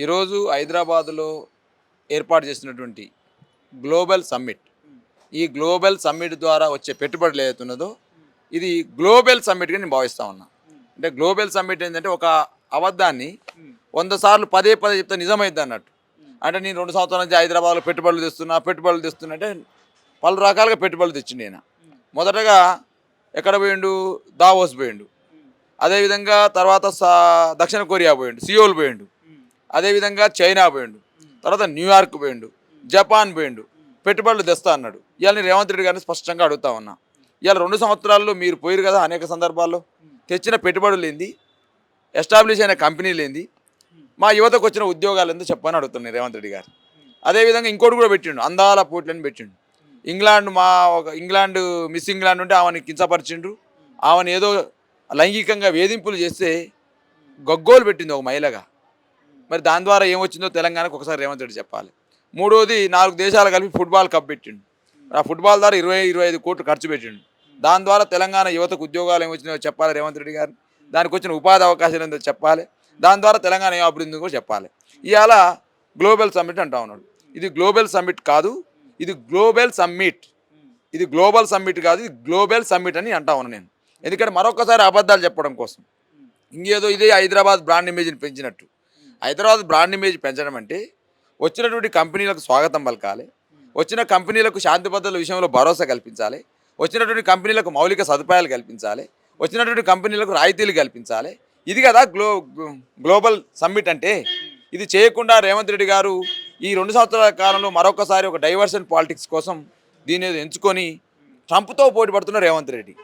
ఈరోజు హైదరాబాదులో ఏర్పాటు చేసినటువంటి గ్లోబల్ సమ్మిట్. ఈ గ్లోబల్ సమ్మిట్ ద్వారా వచ్చే పెట్టుబడులు ఏదైతున్నదో ఇది గ్లోబల్ సమ్మిట్గా నేను భావిస్తా ఉన్నా. అంటే గ్లోబల్ సమ్మిట్ ఏంటంటే ఒక అబద్ధాన్ని 100 సార్లు పదే పదే చెప్తే నిజమైద్ది అన్నట్టు. అంటే నేను 2 సంవత్సరాల నుంచి హైదరాబాద్లో పెట్టుబడులు తెస్తున్నా అంటే పలు రకాలుగా పెట్టుబడులు తెచ్చిండు ఈయన. మొదటగా ఎక్కడ పోయిండు? దావోస్ పోయిండు. అదేవిధంగా తర్వాత దక్షిణ కొరియా పోయిండు, సియోల్ పోయిండు. అదేవిధంగా చైనా పోయిండు, తర్వాత న్యూయార్క్ పోయిండు, జపాన్ పోయిండు. పెట్టుబడులు తెస్తా అన్నాడు. ఇవాళ నేను రేవంత్ రెడ్డి గారిని స్పష్టంగా అడుగుతా ఉన్నా, ఇవాళ 2 సంవత్సరాల్లో మీరు పోయారు కదా అనేక సందర్భాల్లో, తెచ్చిన పెట్టుబడులు ఏంది, ఎస్టాబ్లిష్ అయిన కంపెనీలు ఏంది, మా యువతకు వచ్చిన ఉద్యోగాలు ఏందో చెప్పని అడుగుతున్నాను రేవంత్ రెడ్డి గారు. అదేవిధంగా ఇంకోటి కూడా పెట్టిండు, అందాల పోట్లని పెట్టిండు. ఇంగ్లాండ్ మిస్ ఇంగ్లాండ్ ఉంటే ఆమెను కించపరిచిండ్రు, ఆమెను ఏదో లైంగికంగా వేధింపులు చేస్తే గగ్గోలు పెట్టింది ఒక మహిళగా. మరి దాని ద్వారా ఏమొచ్చిందో తెలంగాణకు ఒకసారి రేవంత్ రెడ్డి చెప్పాలి. మూడోది 4 దేశాలు కలిపి ఫుట్బాల్ కప్ పెట్టిండు. ఆ ఫుట్బాల్ ద్వారా 20-25 కోట్లు ఖర్చు పెట్టిండు. దాని ద్వారా తెలంగాణ యువతకు ఉద్యోగాలు ఏమొచ్చినాయో చెప్పాలి రేవంత్ రెడ్డి గారు. దానికి వచ్చిన ఉపాధి అవకాశాలు ఏందో చెప్పాలి. దాని ద్వారా తెలంగాణ ఏం అభివృద్ధి కూడా చెప్పాలి. ఇవాళ గ్లోబల్ సమ్మిట్ అంటా ఉన్నాడు. ఇది గ్లోబల్ సమ్మిట్ కాదు, ఇది గ్లోబల్ సమ్మిట్. ఇది గ్లోబల్ సమ్మిట్ కాదు, ఇది గ్లోబల్ సమ్మిట్ అని అంటా ఉన్నాను నేను. ఎందుకంటే మరొకసారి అబద్ధాలు చెప్పడం కోసం, ఇంకేదో ఇదే హైదరాబాద్ బ్రాండ్ ఇమేజ్ని పెంచినట్టు. హైదరాబాద్ బ్రాండ్ ఇమేజ్ పెంచడం అంటే వచ్చినటువంటి కంపెనీలకు స్వాగతం పలకాలి, వచ్చిన కంపెనీలకు శాంతి భద్రతల విషయంలో భరోసా కల్పించాలి, వచ్చినటువంటి కంపెనీలకు మౌలిక సదుపాయాలు కల్పించాలి, వచ్చినటువంటి కంపెనీలకు రాయితీలు కల్పించాలి. ఇది కదా గ్లోబల్ సమ్మిట్ అంటే. ఇది చేయకుండా రేవంత్ రెడ్డి గారు ఈ 2 సంవత్సరాల కాలంలో మరొకసారి ఒక డైవర్షన్ పాలిటిక్స్ కోసం దీన్ని ఎంచుకొని ట్రంప్తో పోటీ పడుతున్న రేవంత్ రెడ్డి.